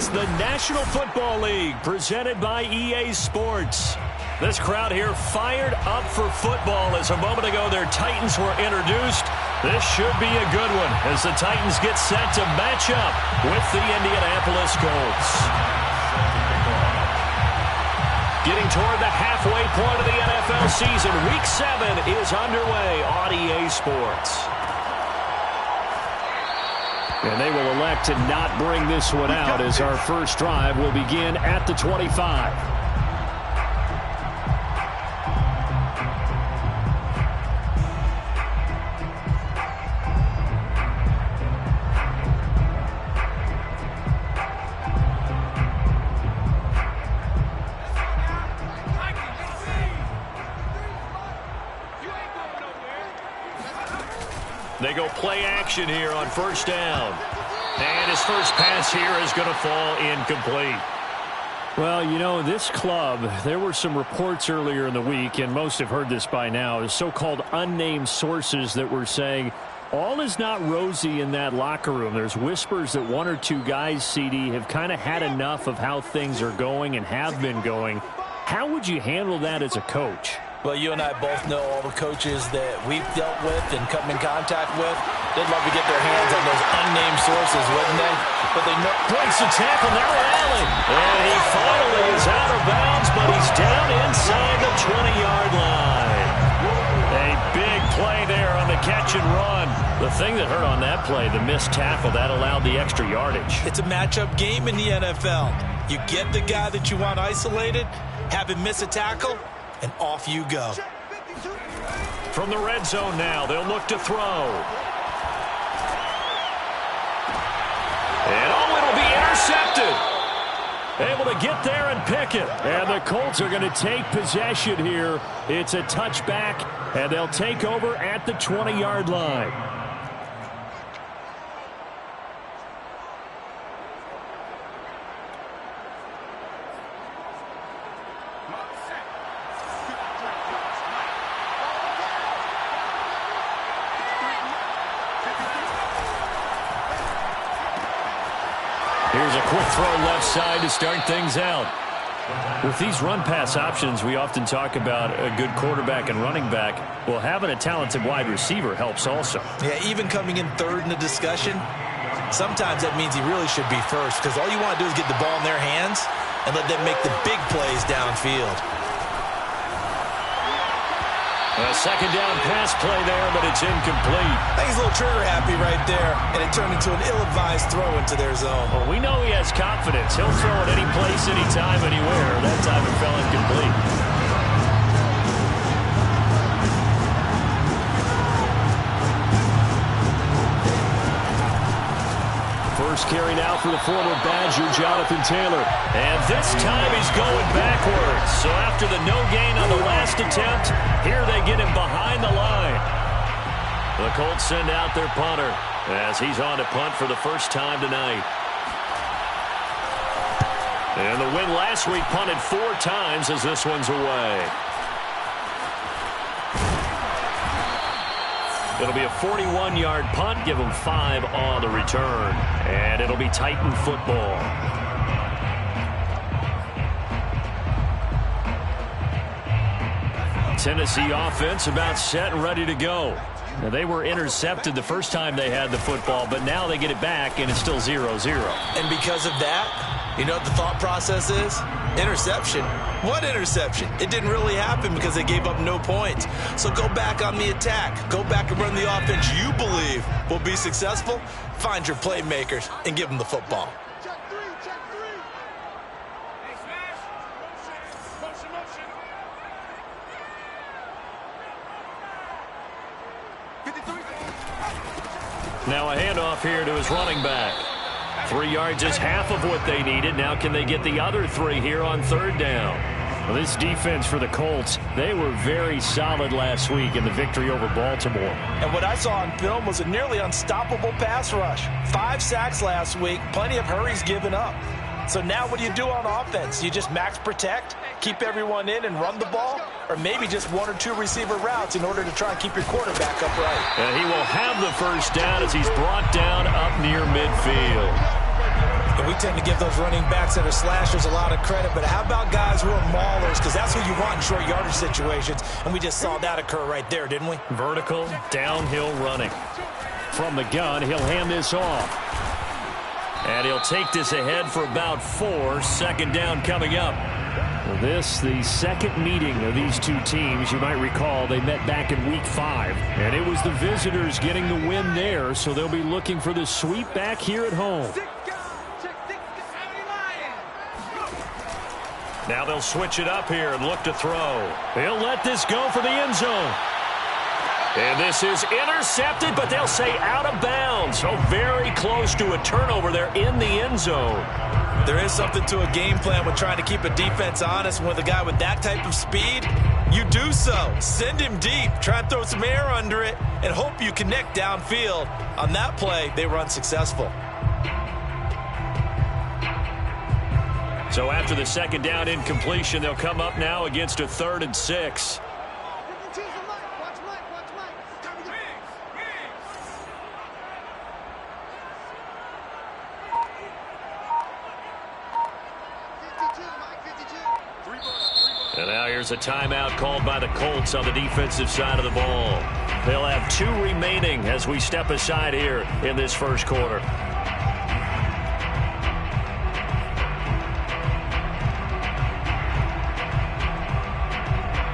It's the National Football League presented by EA Sports. This crowd here fired up for football as a moment ago their Titans were introduced. This should be a good one as the Titans get set to match up with the Indianapolis Colts. Getting toward the halfway point of the NFL season, Week 7 is underway on EA Sports. And they will elect to not bring this one out as our first drive will begin at the 25. They go play action here on first down. And his first pass here is going to fall incomplete. Well, you know, this club, there were some reports earlier in the week, and most have heard this by now, so-called unnamed sources that were saying all is not rosy in that locker room. There's whispers that one or two guys, CD, have kind of had enough of how things are going and have been going. How would you handle that as a coach? Well, you and I both know all the coaches that we've dealt with and come in contact with. They'd love to get their hands on those unnamed sources, wouldn't they? But they know. Breaks the tackle, now Allen. And he finally is out of bounds, but he's down inside the 20-yard line. A big play there on the catch and run. The thing that hurt on that play, the missed tackle, that allowed the extra yardage. It's a matchup game in the NFL. You get the guy that you want isolated, have him miss a tackle, and off you go. From the red zone now, they'll look to throw. And oh, it'll be intercepted. Able to get there and pick it. And the Colts are going to take possession here. It's a touchback, and they'll take over at the 20-yard line. Here's a quick throw left side to start things out. With these run-pass options, we often talk about a good quarterback and running back. Well, having a talented wide receiver helps also. Yeah, even coming in third in the discussion, sometimes that means he really should be first because all you want to do is get the ball in their hands and let them make the big plays downfield. A second down pass play there, but it's incomplete. I think he's a little trigger happy right there, and it turned into an ill-advised throw into their zone. Well, we know he has confidence. He'll throw it any place, anytime, anywhere. That time it fell incomplete. First carry now for the former Badger, Jonathan Taylor. And this time he's going backwards. So after the no gain on the last attempt, here they get him behind the line. The Colts send out their punter as he's on to punt for the first time tonight. And the win last week punted 4 times as this one's away. It'll be a 41-yard punt, give them 5 on the return. And it'll be Titan football. Tennessee offense about set and ready to go. Now, they were intercepted the first time they had the football, but now they get it back, and it's still 0-0. And because of that, you know what the thought process is? Interception. What interception? It didn't really happen because they gave up no points. So go back on the attack. Go back and run the offense you believe will be successful. Find your playmakers and give them the football. Now a handoff here to his running back. 3 yards is half of what they needed. Now can they get the other 3 here on third down? Well, this defense for the Colts, they were very solid last week in the victory over Baltimore. And what I saw on film was a nearly unstoppable pass rush. 5 sacks last week, plenty of hurries given up. So now what do you do on offense? You just max protect, keep everyone in and run the ball, or maybe just 1 or 2 receiver routes in order to try and keep your quarterback upright. And he will have the first down as he's brought down up near midfield. And we tend to give those running backs that are slashers a lot of credit, but how about guys who are maulers? Because that's what you want in short yardage situations, and we just saw that occur right there, didn't we? Vertical, downhill running. From the gun, he'll hand this off. And he'll take this ahead for about 4. Second down coming up. Well, this, the second meeting of these two teams. You might recall they met back in Week 5. And it was the visitors getting the win there, so they'll be looking for the sweep back here at home. Now they'll switch it up here and look to throw. He'll let this go for the end zone. And this is intercepted, but they'll say out of bounds. So very close to a turnover there in the end zone. There is something to a game plan with trying to keep a defense honest. With a guy with that type of speed, you do so. Send him deep. Try and throw some air under it and hope you connect downfield. On that play, they were unsuccessful. So after the second down incompletion, they'll come up now against a 3rd and 6. And now here's a timeout called by the Colts on the defensive side of the ball. They'll have 2 remaining as we step aside here in this first quarter.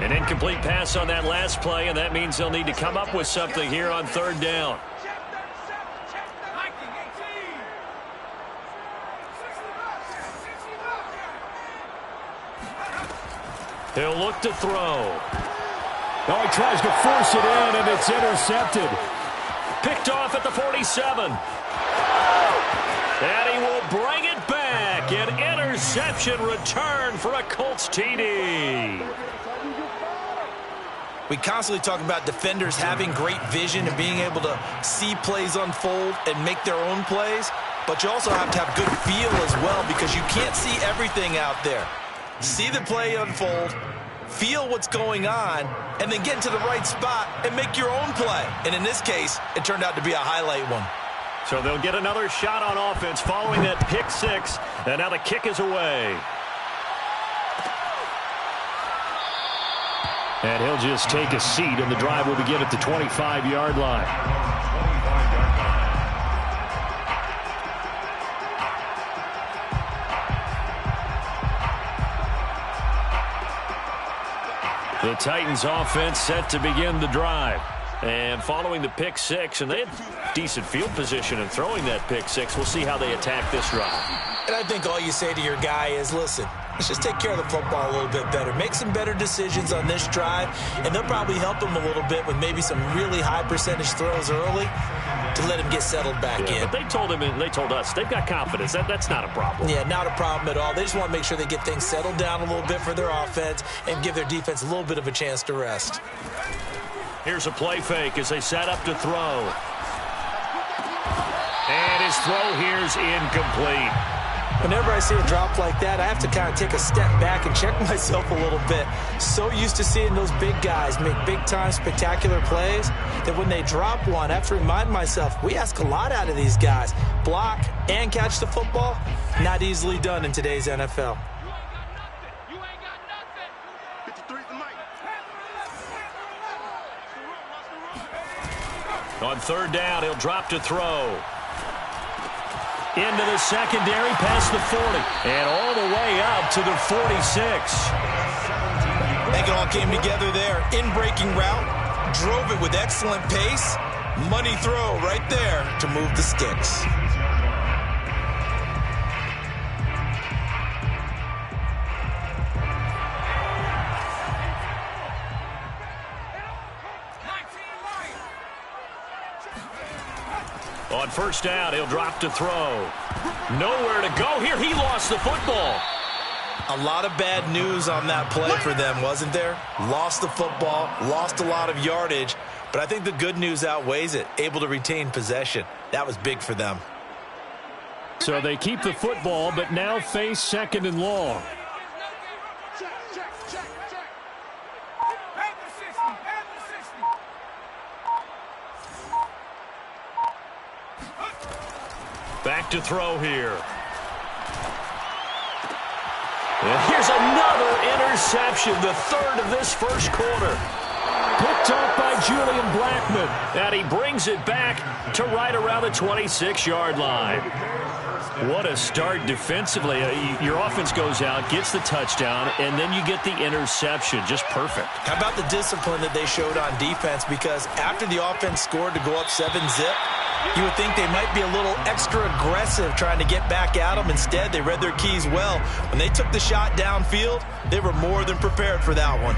An incomplete pass on that last play, and that means they'll need to come up with something here on 3rd down. He'll look to throw. Oh, he tries to force it in, and it's intercepted. Picked off at the 47. And he will bring it back. An interception return for a Colts TD. We constantly talk about defenders having great vision and being able to see plays unfold and make their own plays. But you also have to have good feel as well, because you can't see everything out there. See the play unfold, feel what's going on, and then get into the right spot and make your own play. And in this case, it turned out to be a highlight one. So they'll get another shot on offense following that pick 6, and now the kick is away. And he'll just take a seat, and the drive will begin at the 25-yard line. The Titans offense set to begin the drive. And following the pick 6, and they had decent field position in throwing that pick 6. We'll see how they attack this drive. And I think all you say to your guy is, listen, let's just take care of the football a little bit better. Make some better decisions on this drive, and they'll probably help him a little bit with maybe some really high percentage throws early to let him get settled back in. But they told him, and they told us, they've got confidence. That's not a problem. Yeah, not a problem at all. They just want to make sure they get things settled down a little bit for their offense and give their defense a little bit of a chance to rest. Here's a play fake as they set up to throw. And his throw here's incomplete. Whenever I see a drop like that, I have to kind of take a step back and check myself a little bit. So used to seeing those big guys make big-time spectacular plays that when they drop one, I have to remind myself, we ask a lot out of these guys. Block and catch the football, not easily done in today's NFL. On 3rd down, he'll drop to throw. Into the secondary, past the 40. And all the way up to the 46. I think it all came together there. In-breaking route, drove it with excellent pace. Money throw right there to move the sticks. On 1st down, he'll drop to throw. Nowhere to go here. He lost the football. A lot of bad news on that play for them, wasn't there? Lost the football, lost a lot of yardage, but I think the good news outweighs it. Able to retain possession. That was big for them. So they keep the football, but now face 2nd and long. Back to throw here. And here's another interception, the third of this first quarter. Picked up by Julian Blackmon. And he brings it back to right around the 26-yard line. What a start defensively. Your offense goes out, gets the touchdown, and then you get the interception. Just perfect. How about the discipline that they showed on defense? Because after the offense scored to go up 7-zip, you would think they might be a little extra aggressive trying to get back at them. Instead, they read their keys well. When they took the shot downfield, they were more than prepared for that one.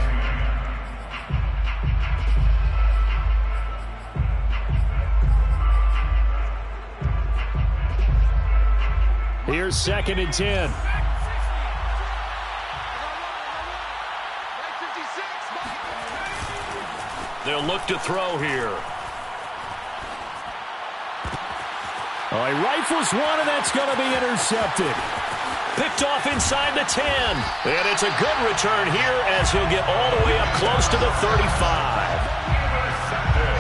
Here's 2nd and 10. They'll look to throw here. Oh, he rifles one, and that's going to be intercepted. Picked off inside the 10. And it's a good return here as he'll get all the way up close to the 35.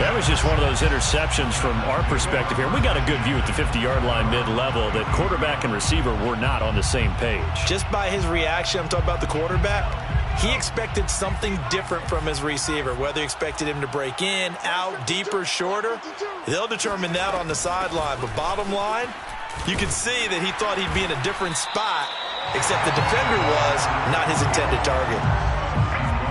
That was just one of those interceptions from our perspective here. We got a good view at the 50-yard line mid-level that quarterback and receiver were not on the same page. Just by his reaction, I'm talking about the quarterback, he expected something different from his receiver. Whether he expected him to break in, out, deeper, shorter, they'll determine that on the sideline. But bottom line, you can see that he thought he'd be in a different spot, except the defender was not his intended target.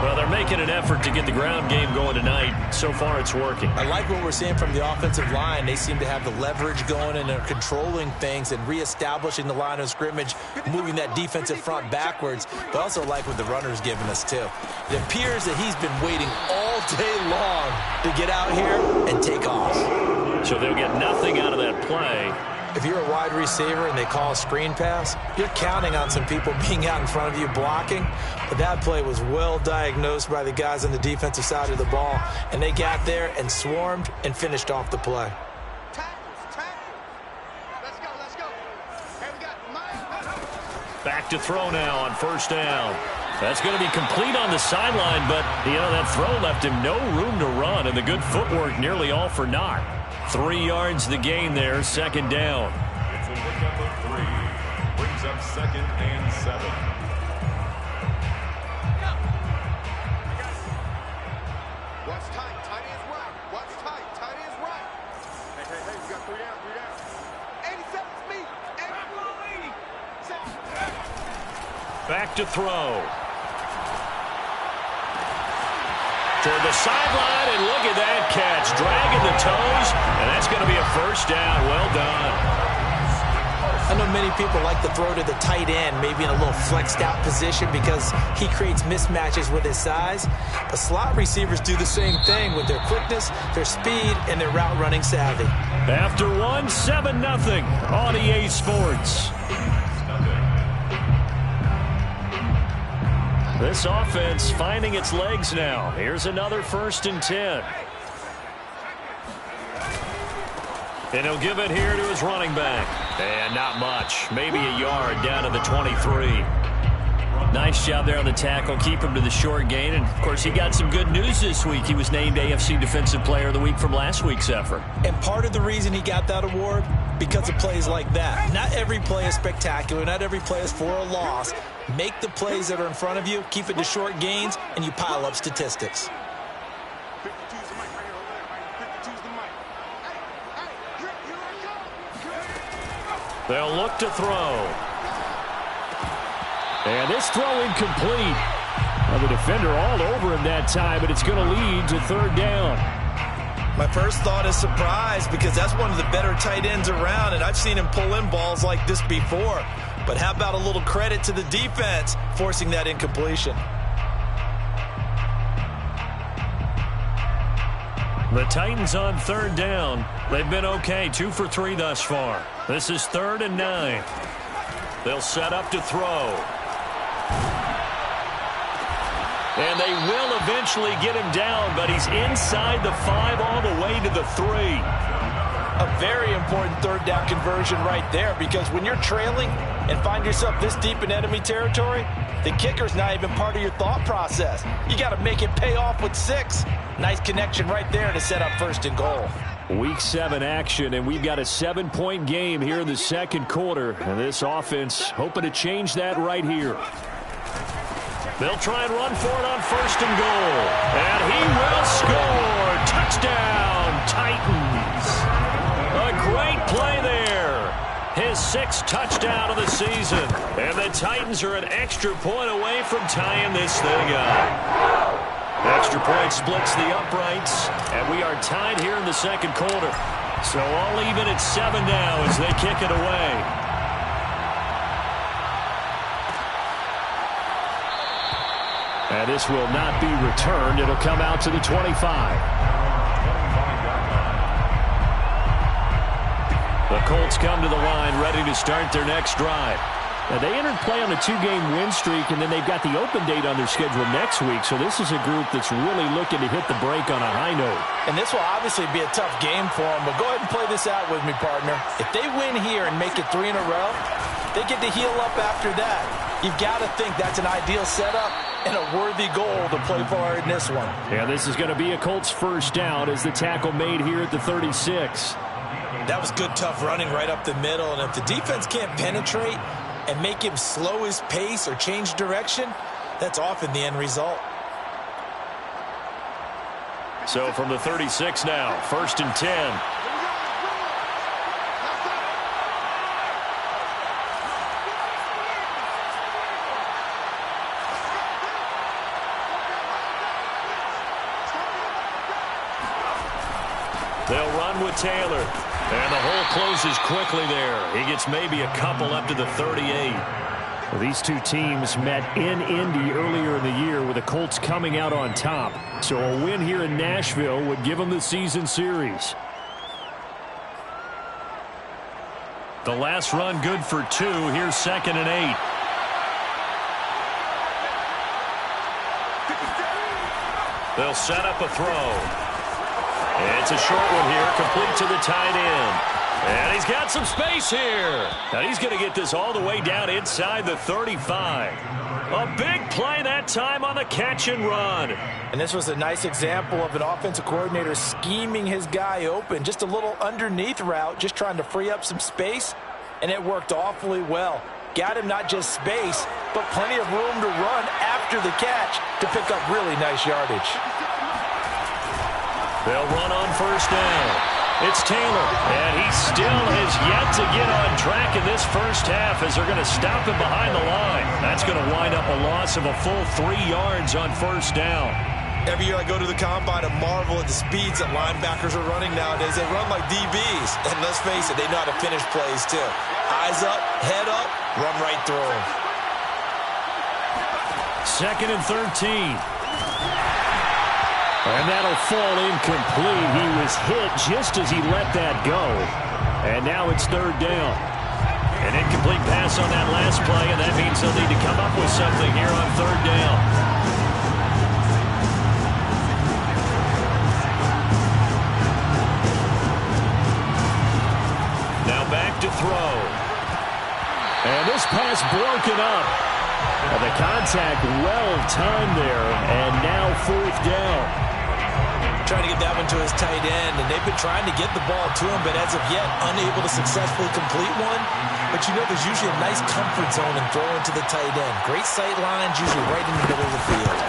Well, they're making an effort to get the ground game going tonight. So far, it's working. I like what we're seeing from the offensive line. They seem to have the leverage going, and they're controlling things and reestablishing the line of scrimmage, moving that defensive front backwards. But I also like what the runner's giving us, too. It appears that he's been waiting all day long to get out here and take off. So they'll get nothing out of that play. If you're a wide receiver and they call a screen pass, you're counting on some people being out in front of you blocking. But that play was well diagnosed by the guys on the defensive side of the ball. And they got there and swarmed and finished off the play. Back to throw now on 1st down. That's going to be complete on the sideline, but, that throw left him no room to run, and the good footwork nearly all for naught. 3 yards the gain there, 2nd down. It's a pickup of 3. Brings up 2nd and 7. Watch tight. Tight is right. Watch tight. Tight is right. Hey, you got 3 down. 87 speed. 80. Back to throw. Toward the sideline, and look at that catch. Dragging the toes, and that's going to be a 1st down. Well done. I know many people like to throw to the tight end, maybe in a little flexed out position because he creates mismatches with his size. But slot receivers do the same thing with their quickness, their speed, and their route running savvy. After 7-0 on EA Sports. This offense finding its legs now. Here's another 1st and 10. And he'll give it here to his running back. And not much. Maybe a yard down to the 23. Nice job there on the tackle. Keep him to the short gain. And, of course, he got some good news this week. He was named AFC Defensive Player of the Week from last week's effort. And part of the reason he got that award, because of plays like that. Not every play is spectacular. Not every play is for a loss. Make the plays that are in front of you, keep it to short gains, and you pile up statistics. 52's the mic right here. Over there, 52's the mic. Hey, here I go. They'll look to throw. And this throw incomplete. Well, the defender all over him that time, but it's going to lead to 3rd down. My first thought is surprise because that's one of the better tight ends around, and I've seen him pull in balls like this before. But how about a little credit to the defense forcing that incompletion? The Titans on 3rd down. They've been okay, 2 for 3 thus far. This is 3rd and 9. They'll set up to throw. And they will eventually get him down, but he's inside the 5 all the way to the 3. A very important 3rd down conversion right there, because when you're trailing and find yourself this deep in enemy territory, the kicker's not even part of your thought process. You got to make it pay off with 6. Nice connection right there to set up 1st and goal. Week 7 action, and we've got a 7-point game here in the 2nd quarter. And this offense hoping to change that right here. They'll try and run for it on 1st and goal. And he will score. Touchdown, Titans. A great play there. His 6th touchdown of the season. And the Titans are an extra point away from tying this thing up. Extra point splits the uprights. And we are tied here in the 2nd quarter. So all even at 7 now as they kick it away. And this will not be returned. It'll come out to the 25. The Colts come to the line ready to start their next drive. Now, they entered play on a 2-game win streak, and then they've got the open date on their schedule next week. So this is a group that's really looking to hit the break on a high note. And this will obviously be a tough game for them, but go ahead and play this out with me, partner. If they win here and make it 3 in a row, they get to heal up after that. You've got to think that's an ideal setup and a worthy goal to play for in this one. Yeah, this is going to be a Colts 1st down as the tackle made here at the 36. That was good, tough running right up the middle, and if the defense can't penetrate and make him slow his pace or change direction, that's often the end result. So from the 36 now, 1st and 10. They'll run with Taylor. And the hole closes quickly there. He gets maybe a couple up to the 38. Well, these two teams met in Indy earlier in the year with the Colts coming out on top. So a win here in Nashville would give them the season series. The last run good for 2. Here's 2nd and 8. They'll set up a throw. It's a short one here, complete to the tight end. And he's got some space here. Now he's going to get this all the way down inside the 35. A big play that time on the catch and run. And this was a nice example of an offensive coordinator scheming his guy open. Just a little underneath route, just trying to free up some space. And it worked awfully well. Got him not just space, but plenty of room to run after the catch to pick up really nice yardage. They'll run on 1st down. It's Taylor, and he still has yet to get on track in this 1st half as they're going to stop him behind the line. That's going to wind up a loss of a full 3 yards on 1st down. Every year I go to the combine and marvel at the speeds that linebackers are running nowadays. They run like DBs, and let's face it, they know how to finish plays too. Eyes up, head up, run right through them. 2nd and 13. And that'll fall incomplete. He was hit just as he let that go. And now it's 3rd down. An incomplete pass on that last play, and that means they'll need to come up with something here on 3rd down. Now back to throw. And this pass broken up. And the contact well timed there, and now 4th down. Trying to get that one to his tight end, and they've been trying to get the ball to him, but as of yet, unable to successfully complete one. But you know there's usually a nice comfort zone in throwing to the tight end. Great sight lines, usually right in the middle of the field.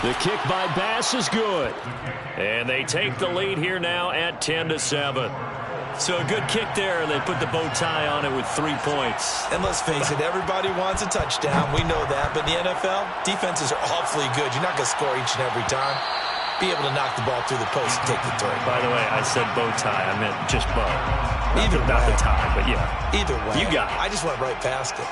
The kick by Bass is good. And they take the lead here now at 10-7. So a good kick there, and they put the bow tie on it with 3 points. And let's face it, everybody wants a touchdown. We know that. But in the NFL, defenses are awfully good. You're not going to score each and every time. Be able to knock the ball through the post and take the throw. By the way, I said bow tie. I meant just bow. Either way. Not the tie, but yeah. Either way. You got it. I just went right past it.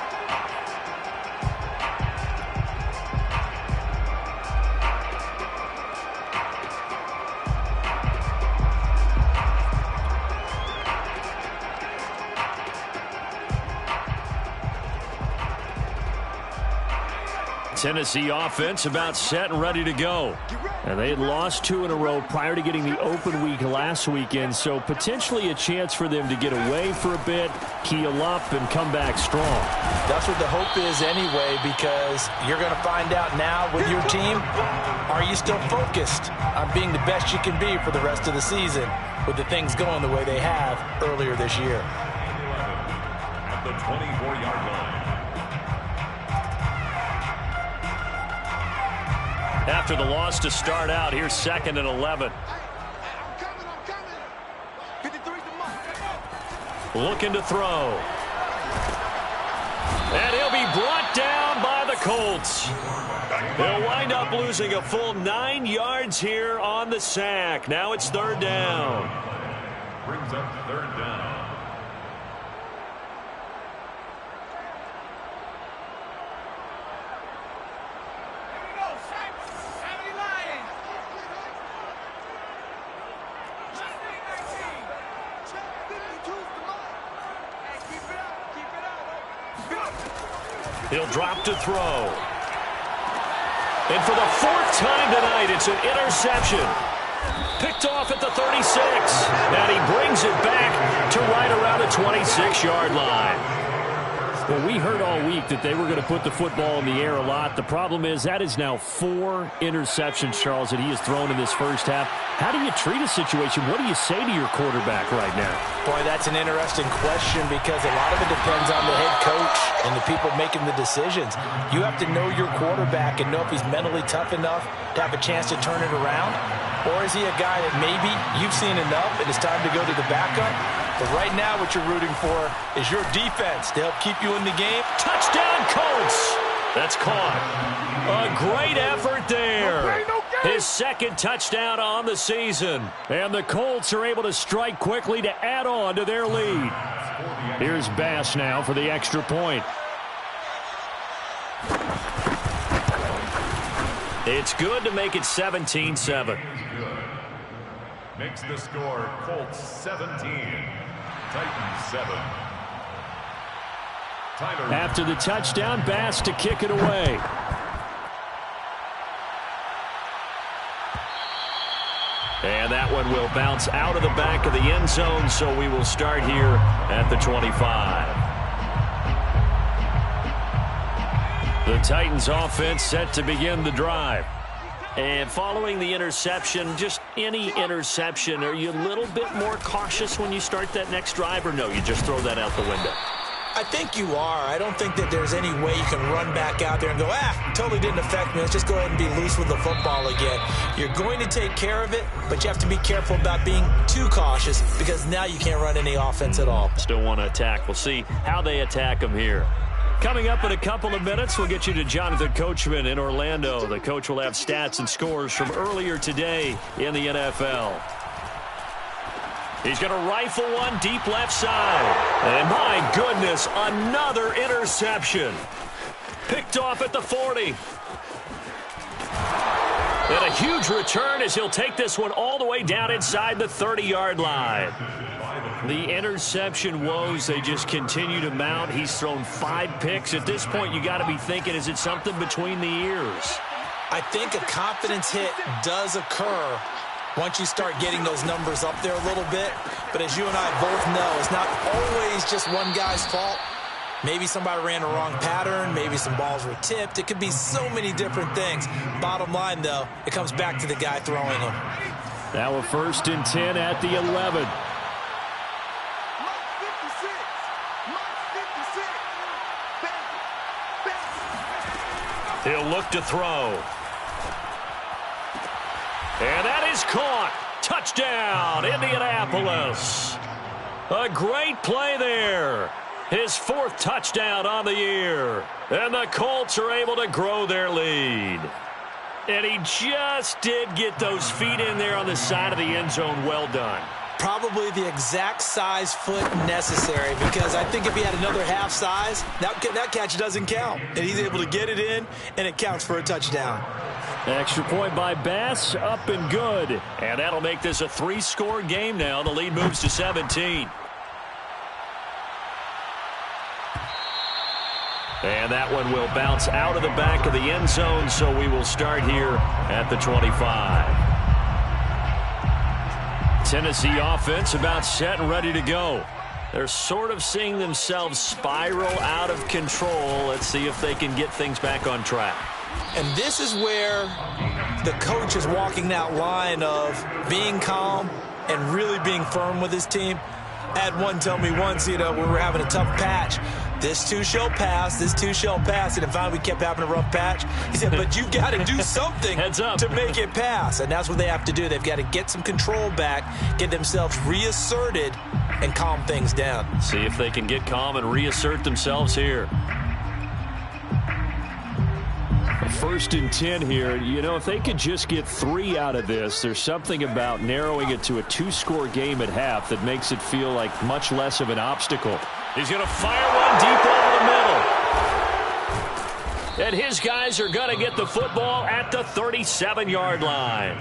Tennessee offense about set and ready to go. And they had lost 2 in a row prior to getting the open week last weekend, so potentially a chance for them to get away for a bit, heal up, and come back strong. That's what the hope is anyway, because you're going to find out now with your team, are you still focused on being the best you can be for the rest of the season with the things going the way they have earlier this year? At the 24-yard line. After the loss to start out, here's 2nd and 11. I'm coming. 53's the mark. Looking to throw. And he'll be brought down by the Colts. They'll wind up losing a full 9 yards here on the sack. Now it's 3rd down. Brings up 3rd down. He'll drop to throw. And for the 4th time tonight, it's an interception. Picked off at the 36. And he brings it back to right around the 26-yard line. Well, we heard all week that they were going to put the football in the air a lot. The problem is that is now 4 interceptions, Charles, that he has thrown in this first half. How do you treat a situation? What do you say to your quarterback right now? Boy, that's an interesting question because a lot of it depends on the head coach and the people making the decisions. You have to know your quarterback and know if he's mentally tough enough to have a chance to turn it around. Or is he a guy that maybe you've seen enough and it's time to go to the backup? But right now what you're rooting for is your defense to help keep you in the game. Touchdown, Colts! That's caught. A great effort there. His 2nd touchdown on the season. And the Colts are able to strike quickly to add on to their lead. Here's Bass now for the extra point. It's good to make it 17-7. Makes the score Colts 17, Titans 7. Tyler. After the touchdown, Bass to kick it away. And that one will bounce out of the back of the end zone, so we will start here at the 25. The Titans offense set to begin the drive. And following the interception, just any interception, are you a little bit more cautious when you start that next drive, or no, you just throw that out the window? I think you are. I don't think that there's any way you can run back out there and go, totally didn't affect me. Let's just go ahead and be loose with the football again. You're going to take care of it, but you have to be careful about being too cautious because now you can't run any offense at all. Still want to attack. We'll see how they attack them here. Coming up in a couple of minutes, we'll get you to Jonathan Coachman in Orlando. The coach will have stats and scores from earlier today in the NFL. He's going to rifle one deep left side. And my goodness, another interception. Picked off at the 40. And a huge return as he'll take this one all the way down inside the 30-yard line. The interception woes, they just continue to mount. He's thrown 5 picks. At this point, you got to be thinking, is it something between the ears? I think a confidence hit does occur once you start getting those numbers up there a little bit. But as you and I both know, it's not always just one guy's fault. Maybe somebody ran a wrong pattern. Maybe some balls were tipped. It could be so many different things. Bottom line, though, it comes back to the guy throwing them. Now a 1st and 10 at the 11. He'll look to throw. And that is caught. Touchdown, Indianapolis. A great play there. His 4th touchdown on the year. And the Colts are able to grow their lead. And he just did get those feet in there on the side of the end zone. Well done. Probably the exact size foot necessary, because I think if he had another half size, that catch doesn't count. And he's able to get it in, and it counts for a touchdown. Extra point by Bass, up and good. And that'll make this a 3-score game now. The lead moves to 17. And that one will bounce out of the back of the end zone, so we will start here at the 25. Tennessee offense about set and ready to go. They're sort of seeing themselves spiral out of control. Let's see if they can get things back on track. And this is where the coach is walking that line of being calm and really being firm with his team. I had one tell me once, we were having a tough patch. This too shall pass. This too shall pass. And if finally we kept having a rough patch, he said, but you've got to do something to make it pass. And that's what they have to do. They've got to get some control back, get themselves reasserted, and calm things down. See if they can get calm and reassert themselves here. 1st and 10 here. You know, if they could just get 3 out of this, there's something about narrowing it to a 2-score game at half that makes it feel like much less of an obstacle. He's going to fire one deep over the middle. And his guys are going to get the football at the 37-yard line.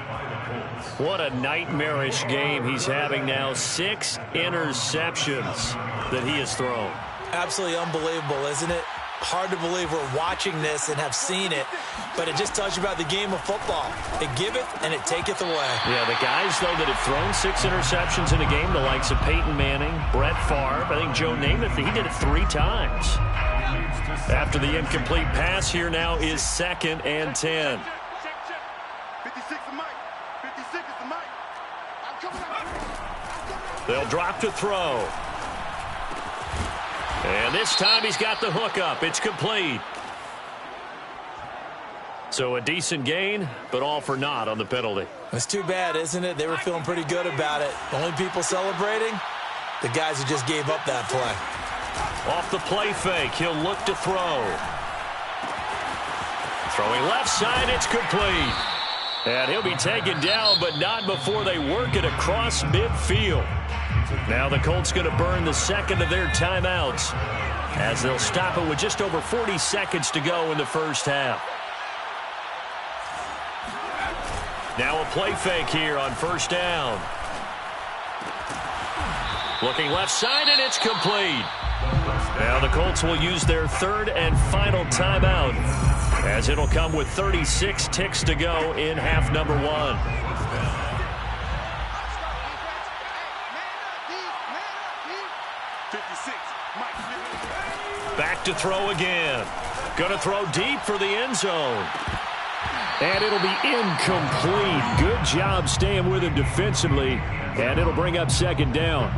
What a nightmarish game he's having now. 6 interceptions that he has thrown. Absolutely unbelievable, isn't it? Hard to believe we're watching this and have seen it, but it just tells you about the game of football. It giveth and it taketh away. Yeah, the guys, though, that have thrown 6 interceptions in a game, the likes of Peyton Manning, Brett Favre, I think Joe Namath, he did it 3 times. After the incomplete pass, here now is 2nd and 10. 56 is Mike. 56 is the Mike. I'm coming up. They'll drop to throw. And this time he's got the hook up. It's complete. So a decent gain, but all for naught on the penalty. It's too bad, isn't it? They were feeling pretty good about it. The only people celebrating, the guys who just gave up that play. Off the play fake, he'll look to throw. Throwing left side, it's complete. And he'll be taken down, but not before they work it across midfield. Now the Colts going to burn the 2nd of their timeouts as they'll stop it with just over 40 seconds to go in the first half. Now a play fake here on 1st down. Looking left side, and it's complete. Now the Colts will use their 3rd and final timeout as it'll come with 36 ticks to go in half number 1. Back to throw again. Going to throw deep for the end zone. And it'll be incomplete. Good job staying with him defensively. And it'll bring up 2nd down.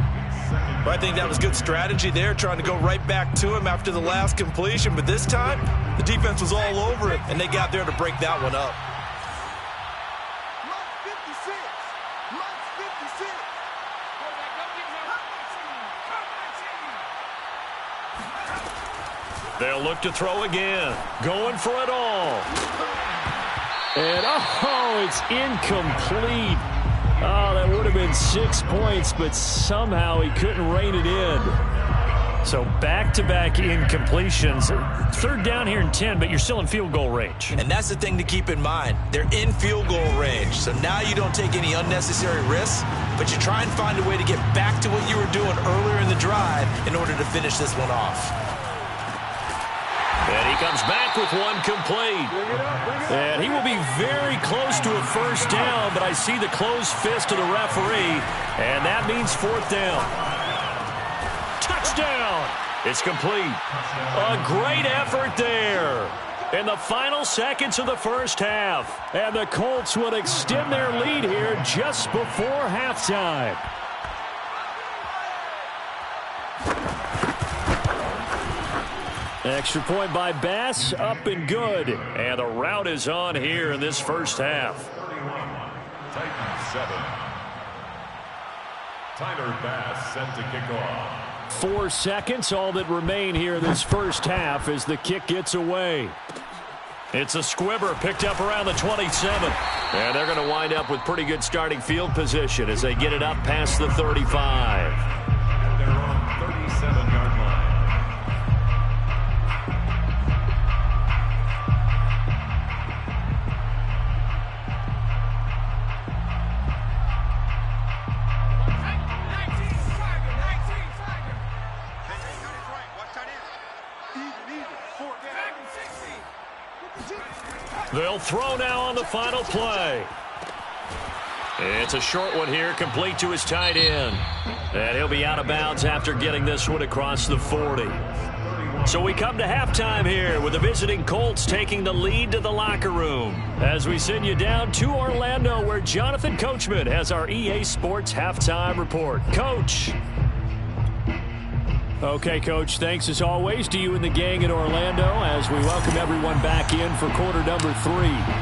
Well, I think that was good strategy there, trying to go right back to him after the last completion. But this time, the defense was all over it, and they got there to break that one up. They'll look to throw again. Going for it all. And, oh, it's incomplete. Oh, that would have been 6 points, but somehow he couldn't rein it in. So back-to-back incompletions. 3rd down here and 10, but you're still in field goal range. And that's the thing to keep in mind. They're in field goal range. So now you don't take any unnecessary risks, but you try and find a way to get back to what you were doing earlier in the drive in order to finish this one off. And he comes back with one complete. And he will be very close to a 1st down, but I see the closed fist of the referee, and that means 4th down. Touchdown! It's complete. A great effort there in the final seconds of the first half. And the Colts will extend their lead here just before halftime. Extra point by Bass, up and good. And the route is on here in this first half. 31, Titans 7. Tyler Bass set to kick off. 4 seconds, all that remain here in this first half as the kick gets away. It's a squibber picked up around the 27. And they're going to wind up with pretty good starting field position as they get it up past the 35. At their own 37-yard line. They'll throw now on the final play. It's a short one here, complete to his tight end. And he'll be out of bounds after getting this one across the 40. So we come to halftime here with the visiting Colts taking the lead to the locker room as we send you down to Orlando where Jonathan Coachman has our EA Sports halftime report. Coach. Okay, Coach, thanks as always to you and the gang in Orlando as we welcome everyone back in for quarter number 3.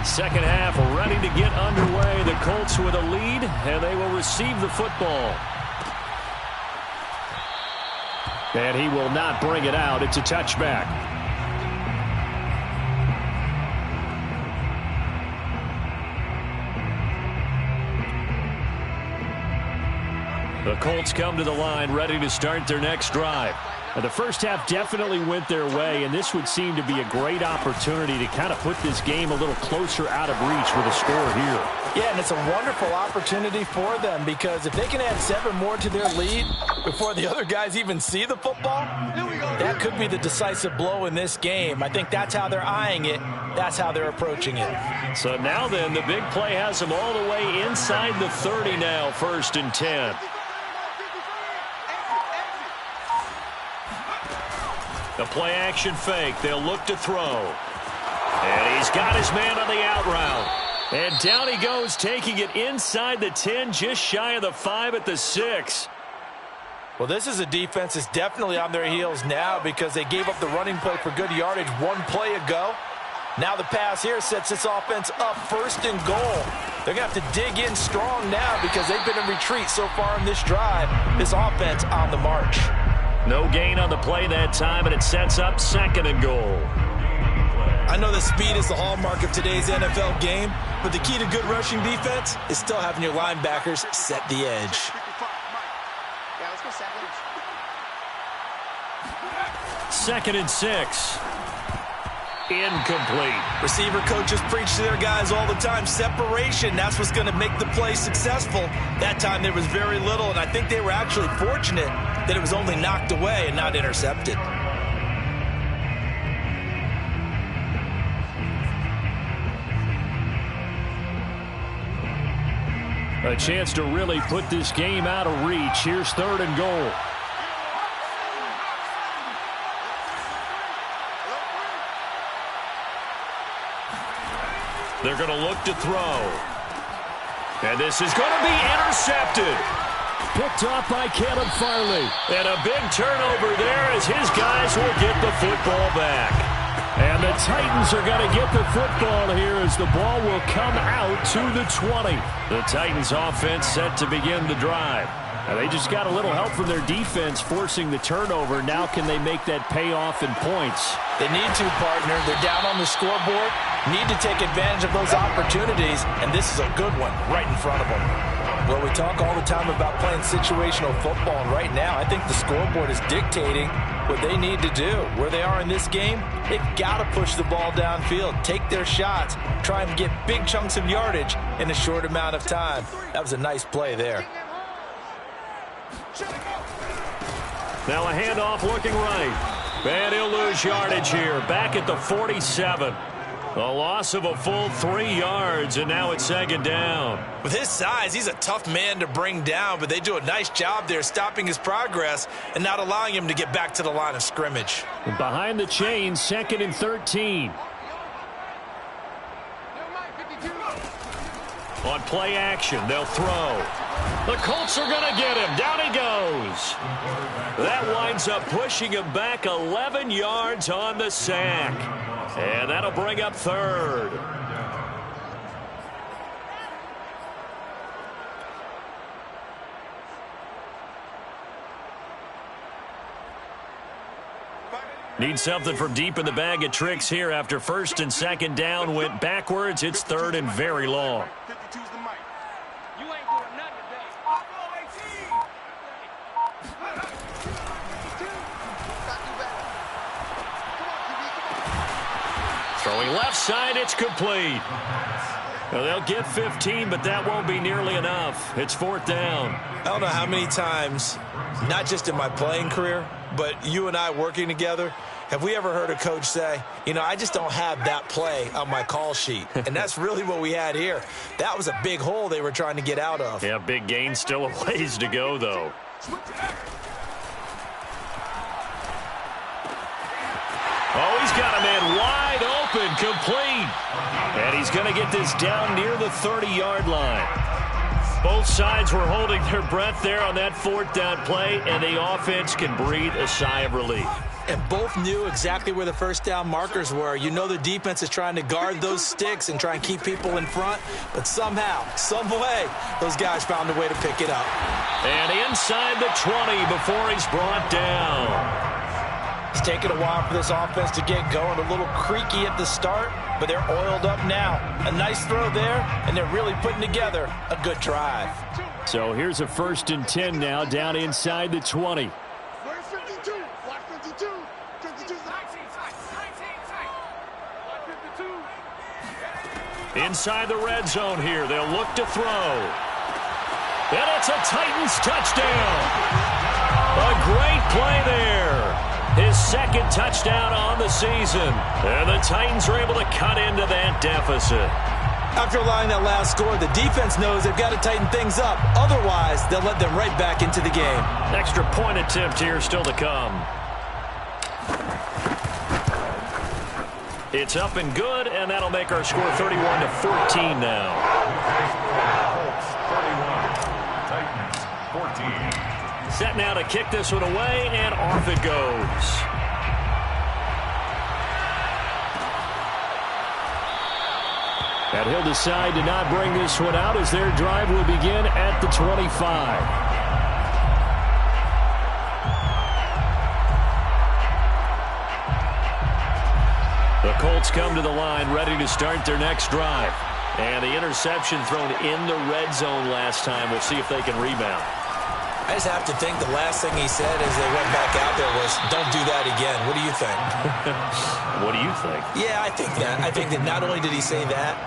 Second half ready to get underway. The Colts with a lead, and they will receive the football. And he will not bring it out. It's a touchback. The Colts come to the line ready to start their next drive. The first half definitely went their way, and this would seem to be a great opportunity to kind of put this game a little closer out of reach with a score here. Yeah, and it's a wonderful opportunity for them because if they can add 7 more to their lead before the other guys even see the football, that could be the decisive blow in this game. I think that's how they're eyeing it. That's how they're approaching it. So now then, the big play has them all the way inside the 30 now, 1st and 10. The play action fake. They'll look to throw. And he's got his man on the out route. And down he goes, taking it inside the 10, just shy of the 5 at the 6. Well, this is a defense that's definitely on their heels now because they gave up the running play for good yardage 1 play ago. Now the pass here sets this offense up 1st and goal. They're going to have to dig in strong now because they've been in retreat so far in this drive. This offense on the march. No gain on the play that time, and it sets up 2nd and goal. I know that speed is the hallmark of today's NFL game, but the key to good rushing defense is still having your linebackers set the edge. Yeah, let's go 2nd and 6. Incomplete. Receiver coaches preach to their guys all the time. Separation, that's what's going to make the play successful. That time there was very little, and I think they were actually fortunate that it was only knocked away and not intercepted. A chance to really put this game out of reach. Here's 3rd and goal. They're going to look to throw. And this is going to be intercepted. Picked off by Caleb Farley. And a big turnover there as his guys will get the football back. And the Titans are going to get the football here as the ball will come out to the 20. The Titans offense set to begin the drive. Now they just got a little help from their defense forcing the turnover. Now can they make that pay off in points? They need to, partner. They're down on the scoreboard. Need to take advantage of those opportunities, and this is a good one right in front of them. Well, we talk all the time about playing situational football, and right now I think the scoreboard is dictating what they need to do. Where they are in this game, they've got to push the ball downfield, take their shots, try and get big chunks of yardage in a short amount of time. That was a nice play there. Now a handoff looking right. And he'll lose yardage here. Back at the 47. A loss of a full 3 yards, and now it's 2nd down. With his size, he's a tough man to bring down, but they do a nice job there stopping his progress and not allowing him to get back to the line of scrimmage. Behind the chains, 2nd and 13. On play action, they'll throw. The Colts are going to get him. Down he goes. That winds up pushing him back 11 yards on the sack. And that'll bring up 3rd. Need something from deep in the bag of tricks here after 1st and 2nd down went backwards. It's 3rd and very long. 52's the mic. You ain't doing nothing today. Throwing left side, it's complete. Well, they'll get 15, but that won't be nearly enough. It's 4th down. I don't know how many times, not just in my playing career, but you and I working together, have we ever heard a coach say, you know, I just don't have that play on my call sheet. And that's really what we had here. That was a big hole they were trying to get out of. Yeah, big gain, still a ways to go, though. Oh, he's got a man wide open, complete. And he's going to get this down near the 30-yard line. Both sides were holding their breath there on that fourth down play, and the offense can breathe a sigh of relief. And both knew exactly where the first down markers were. You know the defense is trying to guard those sticks and try and keep people in front, but somehow, some way, those guys found a way to pick it up. And inside the 20 before he's brought down. It's taken a while for this offense to get going. A little creaky at the start, but they're oiled up now. A nice throw there, and they're really putting together a good drive. So here's a 1st and 10 now, down inside the 20. Where's 52? Block 52. 52. Inside the red zone here. They'll look to throw. And it's a Titans touchdown. A great play there. His 2nd touchdown on the season. And the Titans are able to cut into that deficit. After allowing that last score, the defense knows they've got to tighten things up. Otherwise, they'll let them right back into the game. Extra point attempt here still to come. It's up and good, and that'll make our score 31-14 now. Colts 31, Titans 14. Set now to kick this one away, and off it goes. And he'll decide to not bring this one out as their drive will begin at the 25. The Colts come to the line ready to start their next drive. And the interception thrown in the red zone last time. We'll see if they can rebound. I just have to think the last thing he said as they went back out there was, don't do that again. What do you think? What do you think? Yeah, I think that. I think that not only did he say that,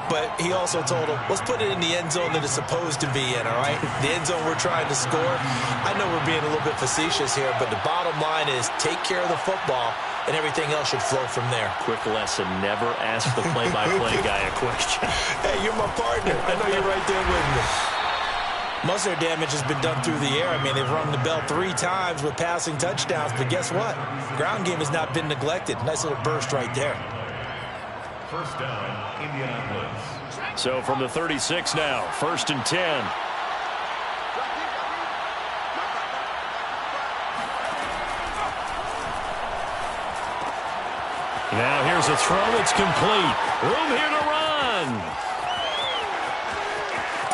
but he also told him, let's put it in the end zone that it's supposed to be in, all right? The end zone we're trying to score. I know we're being a little bit facetious here, but the bottom line is take care of the football, and everything else should flow from there. Quick lesson, never ask the play-by-play guy a question. Hey, you're my partner. I know you're right there with me. Most of their damage has been done through the air. I mean, they've rung the bell 3 times with passing touchdowns, but guess what? Ground game has not been neglected. Nice little burst right there. First down, Indianapolis. So from the 36 now, 1st and 10. Now here's a throw. It's complete. Room here to run.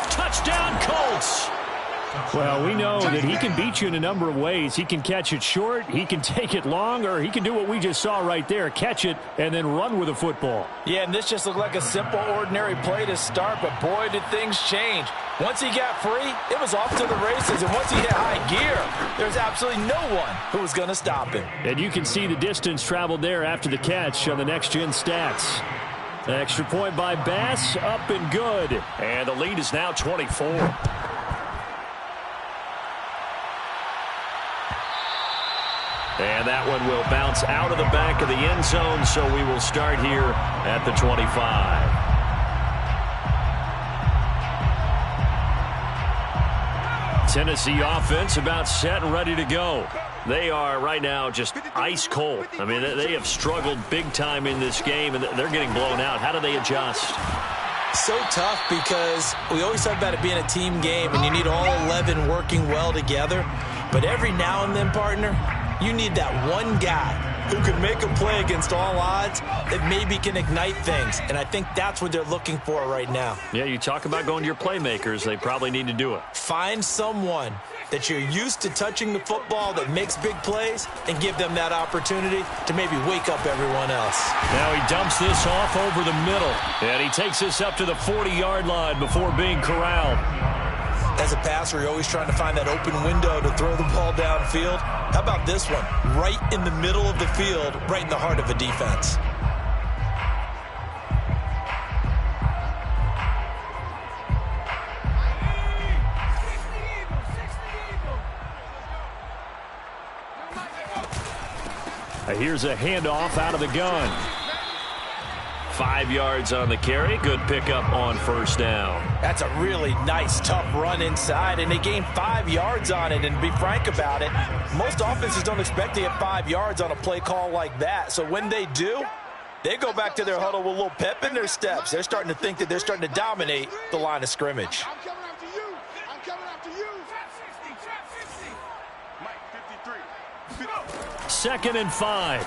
Touchdown, Colts. Well, we know that he can beat you in a number of ways. He can catch it short, he can take it long, or he can do what we just saw right there, catch it and then run with the football. Yeah, and this just looked like a simple, ordinary play to start, but boy, did things change. Once he got free, it was off to the races, and once he hit high gear, there's absolutely no one who was going to stop him. And you can see the distance traveled there after the catch on the next-gen stats. Extra point by Bass, up and good. And the lead is now 24. And that one will bounce out of the back of the end zone, so we will start here at the 25. Tennessee offense about set and ready to go. They are right now just ice cold. I mean, they have struggled big time in this game, and they're getting blown out. How do they adjust? So tough because we always talk about it being a team game, and you need all 11 working well together. But every now and then, partner, you need that one guy who can make a play against all odds that maybe can ignite things. And I think that's what they're looking for right now. Yeah, you talk about going to your playmakers. They probably need to do it. Find someone that you're used to touching the football that makes big plays and give them that opportunity to maybe wake up everyone else. Now he dumps this off over the middle. And he takes this up to the 40-yard line before being corralled. As a passer, you're always trying to find that open window to throw the ball downfield. How about this one? Right in the middle of the field, right in the heart of a defense. Here's a handoff out of the gun. 5 yards on the carry. Good pickup on first down. That's a really nice, tough run inside, and they gained 5 yards on it. And to be frank about it, most offenses don't expect to get 5 yards on a play call like that. So when they do, they go back to their huddle with a little pep in their steps. They're starting to think that they're starting to dominate the line of scrimmage. I'm coming after you. 2nd and 5.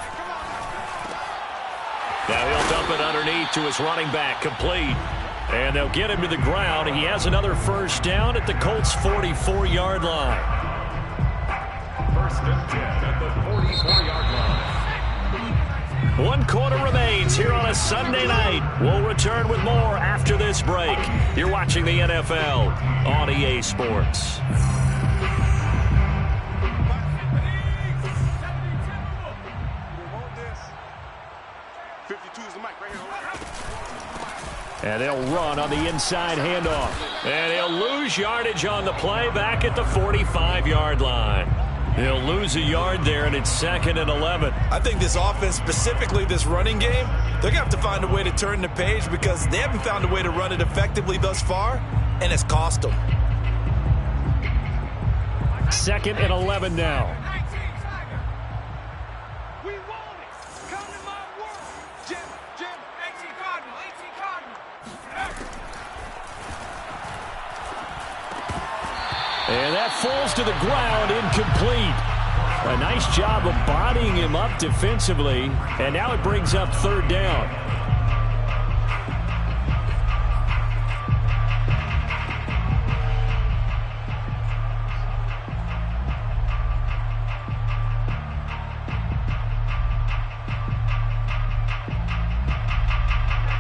Now he'll dump it underneath to his running back, complete. And they'll get him to the ground. He has another first down at the Colts' 44-yard line. 1st and 10 at the 44-yard line. 1 quarter remains here on a Sunday night. We'll return with more after this break. You're watching the NFL on EA Sports. And they'll run on the inside handoff. And he'll lose yardage on the play back at the 45-yard line. He'll lose a yard there, and it's 2nd and 11. I think this offense, specifically this running game, they're going to have to find a way to turn the page because they haven't found a way to run it effectively thus far, and it's cost them. 2nd and 11 now. And that falls to the ground, incomplete. A nice job of bodying him up defensively. And now it brings up 3rd down.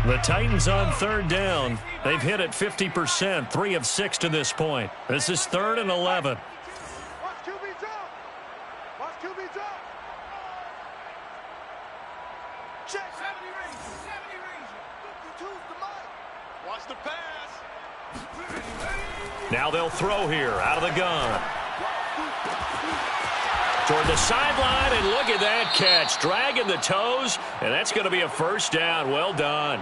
The Titans on 3rd down. They've hit it 50%, 3 of 6 to this point. This is 3rd and 11. Watch QB jump. Watch QB jump. Check. 70 range. 70 range. 52's the mic. Watch the pass. Now they'll throw here out of the gun. Toward the sideline, and look at that catch. Dragging the toes, and that's going to be a first down. Well done.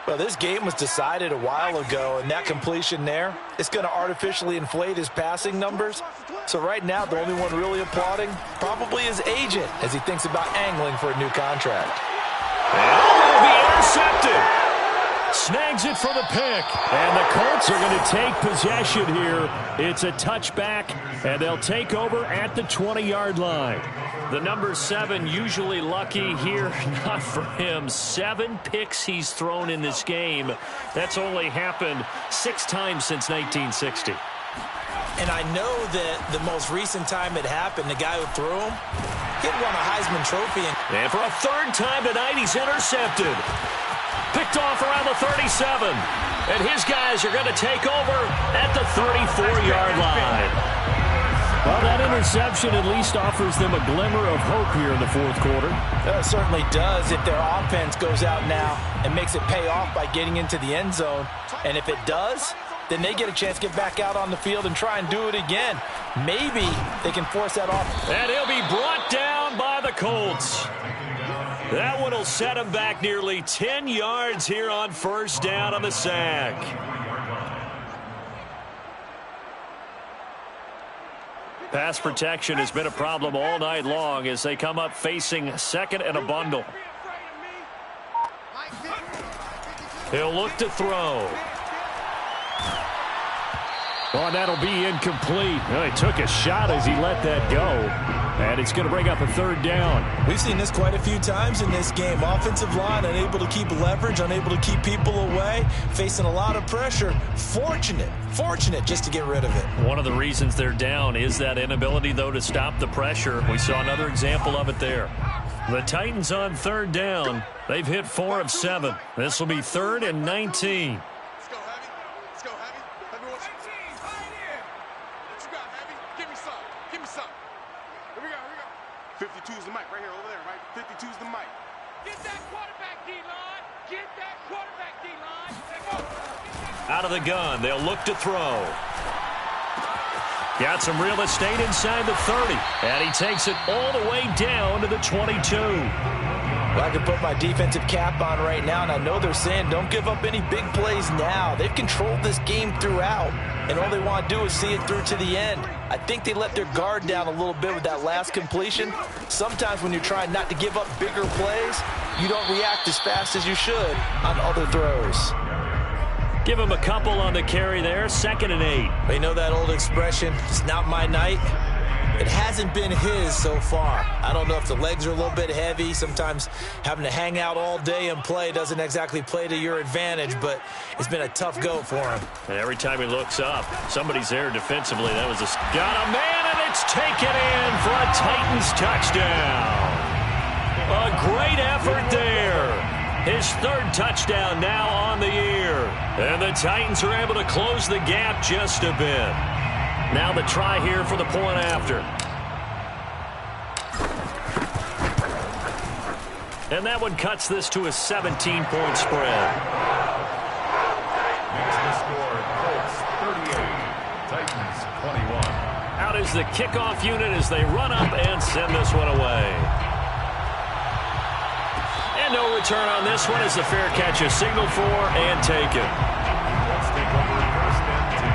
Well, this game was decided a while ago, and that completion there is going to artificially inflate his passing numbers. So right now, the only one really applauding probably his agent as he thinks about angling for a new contract. And it'll be intercepted. Snags it for the pick. And the Colts are going to take possession here. It's a touchback, and they'll take over at the 20-yard line. The number 7 usually lucky here. Not for him. 7 picks he's thrown in this game. That's only happened 6 times since 1960. And I know that the most recent time it happened, the guy who threw him, he won a Heisman Trophy. And for a 3rd time tonight, he's intercepted. Picked off around the 37. And his guys are going to take over at the 34-yard line. Well, that interception at least offers them a glimmer of hope here in the 4th quarter. It certainly does if their offense goes out now and makes it pay off by getting into the end zone. And if it does, then they get a chance to get back out on the field and try and do it again. Maybe they can force that off. And he'll be brought down by the Colts. That one will set him back nearly 10 yards here on 1st down on the sack. Pass protection has been a problem all night long as they come up facing 2nd and a bundle. He'll look to throw. Oh, and that'll be incomplete. Well, he took a shot as he let that go. And it's going to bring up a 3rd down. We've seen this quite a few times in this game. Offensive line unable to keep leverage, unable to keep people away, facing a lot of pressure. Fortunate just to get rid of it. One of the reasons they're down is that inability, though, to stop the pressure. We saw another example of it there. The Titans on 3rd down. They've hit 4 of 7. This will be 3rd and 19. Let's go, Heavy. Let's go, Heavy. Heavy, what you got, Heavy? Give me some. Give me some. Here we go. 52's the mic right here, over there, right? 52's the mic. Get that quarterback, D-line. Get that quarterback, D-line. Out of the gun, they'll look to throw. Got some real estate inside the 30, and he takes it all the way down to the 22. Well, I can put my defensive cap on right now, and I know they're saying don't give up any big plays now. They've controlled this game throughout, and all they want to do is see it through to the end. I think they let their guard down a little bit with that last completion. Sometimes when you're trying not to give up bigger plays, you don't react as fast as you should on other throws. Give him a couple on the carry there, 2nd and 8. They know that old expression, it's not my night. It hasn't been his so far. I don't know if the legs are a little bit heavy. Sometimes having to hang out all day and play doesn't exactly play to your advantage, but it's been a tough go for him. And every time he looks up, somebody's there defensively. That was got a man, and it's taken in for a Titans touchdown. A great effort there. His third touchdown now on the year. And the Titans are able to close the gap just a bit. Now the try here for the point after. And that one cuts this to a 17-point spread. Makes the score Colts 38, Titans 21. Out is the kickoff unit as they run up and send this one away. And no return on this one as the fair catch is signaled for and taken. Let's take over first and 10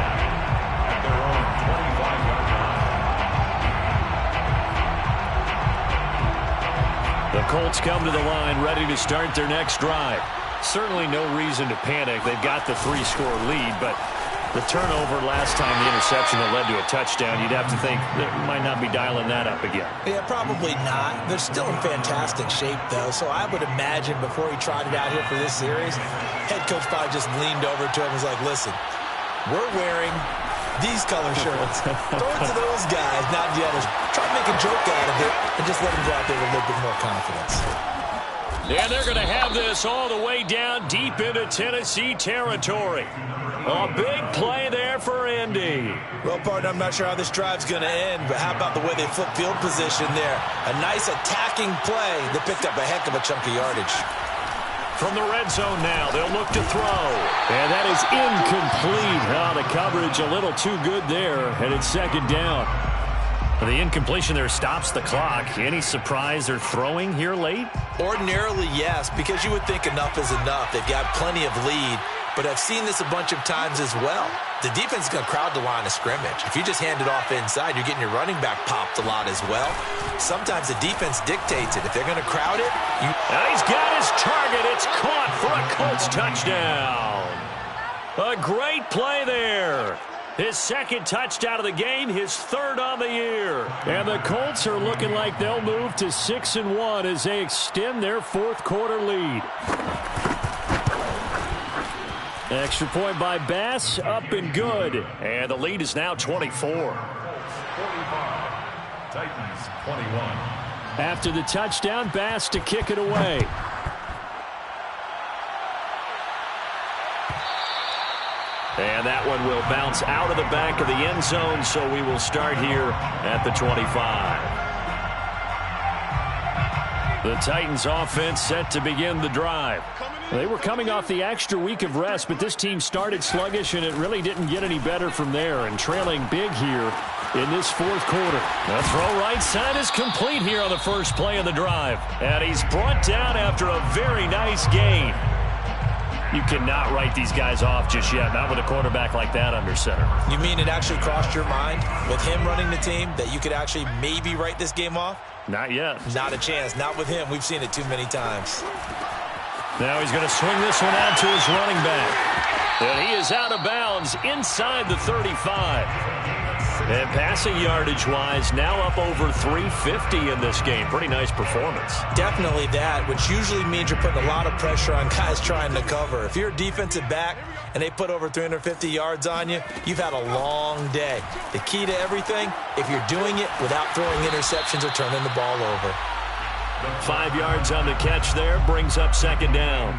at their own 25-yard line. The Colts come to the line ready to start their next drive. Certainly no reason to panic. They've got the 3-score lead, but the turnover last time, the interception that led to a touchdown, you'd have to think they might not be dialing that up again. Yeah, probably not. They're still in fantastic shape, though, so I would imagine before he trotted out here for this series, head coach probably just leaned over to him and was like, listen, we're wearing these color shirts. Throw it to those guys, not the others. Try to make a joke out of it and just let them go out there with a little bit more confidence. And they're going to have this all the way down deep into Tennessee territory. A big play there for Indy. Well, partner, I'm not sure how this drive's going to end, but how about the way they flip field position there? A nice attacking play that picked up a heck of a chunk of yardage. From the red zone now, they'll look to throw. And that is incomplete. Oh, the coverage a little too good there, and it's second down. The incompletion there stops the clock. Any surprise they're throwing here late? Ordinarily, yes, because you would think enough is enough. They've got plenty of lead, but I've seen this a bunch of times as well. The defense is going to crowd the line of scrimmage. If you just hand it off inside, you're getting your running back popped a lot as well. Sometimes the defense dictates it. If they're going to crowd it, and he's got his target. It's caught for a Colts touchdown. A great play there. His second touchdown of the game, his third on the year. And the Colts are looking like they'll move to 6-1 as they extend their fourth quarter lead. Extra point by Bass, up and good. And the lead is now 24. Colts 45, Titans 21. After the touchdown, Bass to kick it away. And that one will bounce out of the back of the end zone, so we will start here at the 25. The Titans offense set to begin the drive. They were coming off the extra week of rest, but this team started sluggish, and it really didn't get any better from there, and trailing big here in this fourth quarter. The throw right side is complete here on the first play of the drive. And he's brought down after a very nice gain. You cannot write these guys off just yet, not with a quarterback like that under center. You mean it actually crossed your mind with him running the team that you could actually maybe write this game off? Not yet. Not a chance. Not with him. We've seen it too many times. Now he's going to swing this one out to his running back. And he is out of bounds inside the 35. And passing yardage-wise, now up over 350 in this game. Pretty nice performance. Definitely that, which usually means you're putting a lot of pressure on guys trying to cover. If you're a defensive back and they put over 350 yards on you, you've had a long day. The key to everything, if you're doing it without throwing interceptions or turning the ball over. 5 yards on the catch there, brings up second down.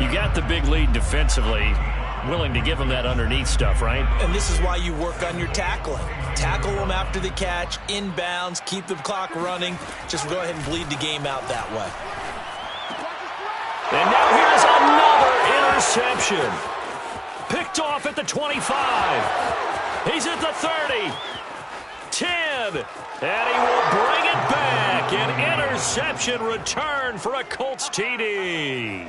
You got the big lead defensively. Willing to give them that underneath stuff, right? And this is why you work on your tackling. Tackle them after the catch, inbounds, keep the clock running. Just go ahead and bleed the game out that way. And now here's another interception. Picked off at the 25. He's at the 30. 10. And he will bring it back. An interception return for a Colts TD.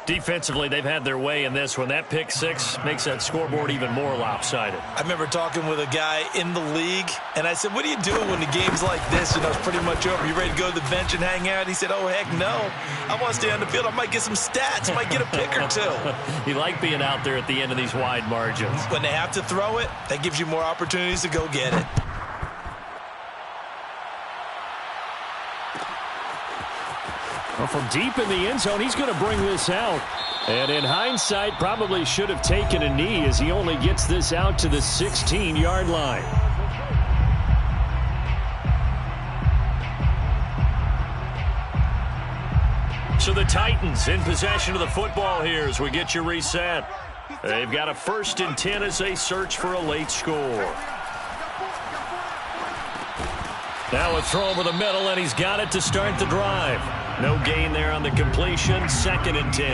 Defensively, they've had their way in this one. That pick six makes that scoreboard even more lopsided. I remember talking with a guy in the league, and I said, what are you doing when the game's like this? You know, it's pretty much over. You ready to go to the bench and hang out? He said, oh, heck no. I want to stay on the field. I might get some stats. I might get a pick or two. You like being out there at the end of these wide margins. When they have to throw it, that gives you more opportunities to go get it. Well, from deep in the end zone, he's going to bring this out. And in hindsight, probably should have taken a knee as he only gets this out to the 16-yard line. So the Titans in possession of the football here as we get you reset. They've got a 1st and 10 as they search for a late score. Now a throw over the middle, and he's got it to start the drive. No gain there on the completion. 2nd and 10.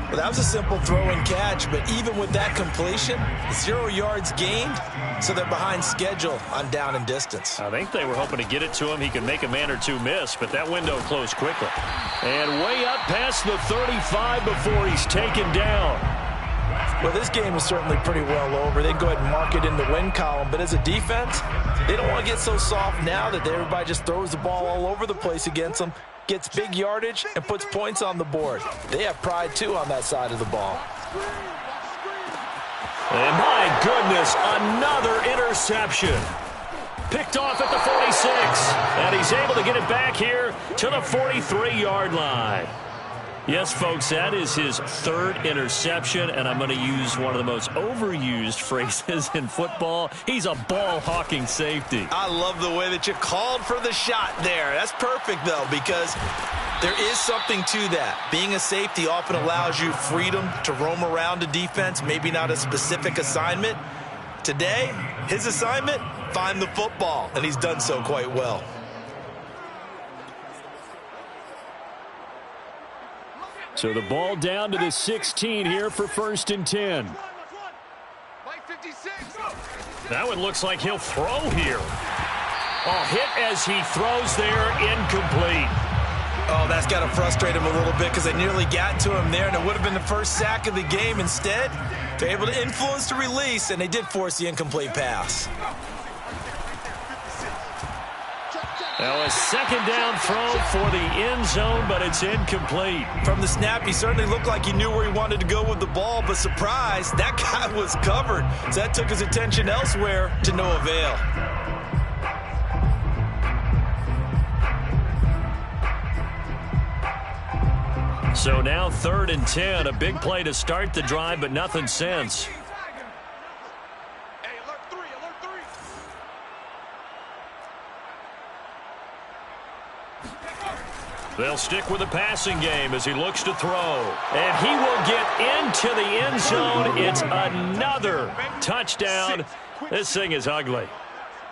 Well, that was a simple throw and catch, but even with that completion, 0 yards gained, so they're behind schedule on down and distance. I think they were hoping to get it to him. He could make a man or two miss, but that window closed quickly. And way up past the 35 before he's taken down. Well, this game is certainly pretty well over. They go ahead and mark it in the win column, but as a defense, they don't want to get so soft now that everybody just throws the ball all over the place against them, gets big yardage, and puts points on the board. They have pride, too, on that side of the ball. And my goodness, another interception. Picked off at the 46, and he's able to get it back here to the 43-yard line. Yes, folks, that is his 3rd interception, and I'm going to use one of the most overused phrases in football. He's a ball-hawking safety. I love the way that you called for the shot there. That's perfect, though, because there is something to that. Being a safety often allows you freedom to roam around a defense, maybe not a specific assignment. Today, his assignment, find the football, and he's done so quite well. So the ball down to the 16 here for 1st and 10. That one looks like he'll throw here. Oh, hit as he throws there, incomplete. Oh, that's got to frustrate him a little bit because they nearly got to him there, and it would have been the first sack of the game. Instead, they're able to influence the release, and they did force the incomplete pass. Now a 2nd down throw for the end zone, but it's incomplete. From the snap, he certainly looked like he knew where he wanted to go with the ball, but surprise, that guy was covered. So that took his attention elsewhere to no avail. So now 3rd and 10, a big play to start the drive, but nothing since. They'll stick with the passing game as he looks to throw. And he will get into the end zone. It's another touchdown. This thing is ugly.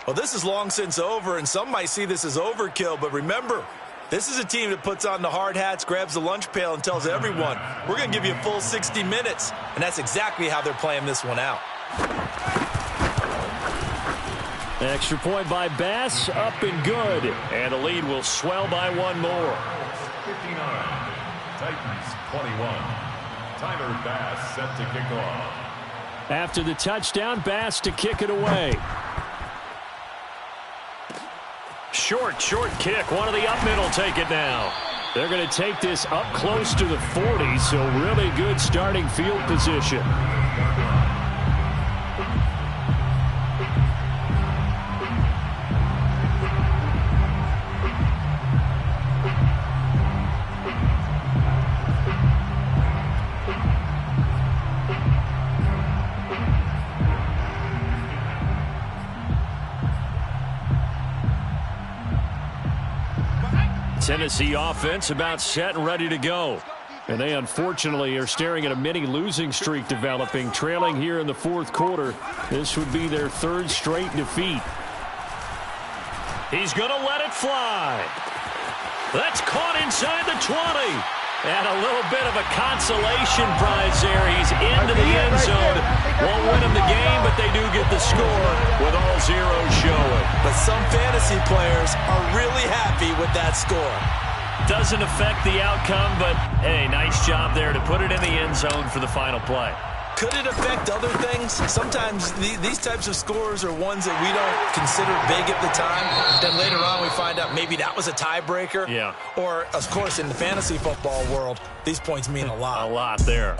Well, this is long since over, and some might see this as overkill. But remember, this is a team that puts on the hard hats, grabs the lunch pail, and tells everyone, we're going to give you a full 60 minutes. And that's exactly how they're playing this one out. Extra point by Bass, up and good. And the lead will swell by one more. 59, Titans 21. Tyler Bass set to kick off. After the touchdown, Bass to kick it away. Short kick. One of the up middle take it now. They're going to take this up close to the 40, so really good starting field position. Tennessee offense about set and ready to go. And they unfortunately are staring at a mini losing streak developing, trailing here in the 4th quarter. This would be their 3rd straight defeat. He's going to let it fly. That's caught inside the 20. And a little bit of a consolation prize there. He's into the end zone. Won't win him the game, but they do get the score with all zeros showing. But some fantasy players are really happy with that score. Doesn't affect the outcome, but, hey, nice job there to put it in the end zone for the final play. Could it affect other things? Sometimes these types of scores are ones that we don't consider big at the time. Then later on we find out maybe that was a tiebreaker. Yeah. Or, of course, in the fantasy football world, these points mean a lot. A lot there.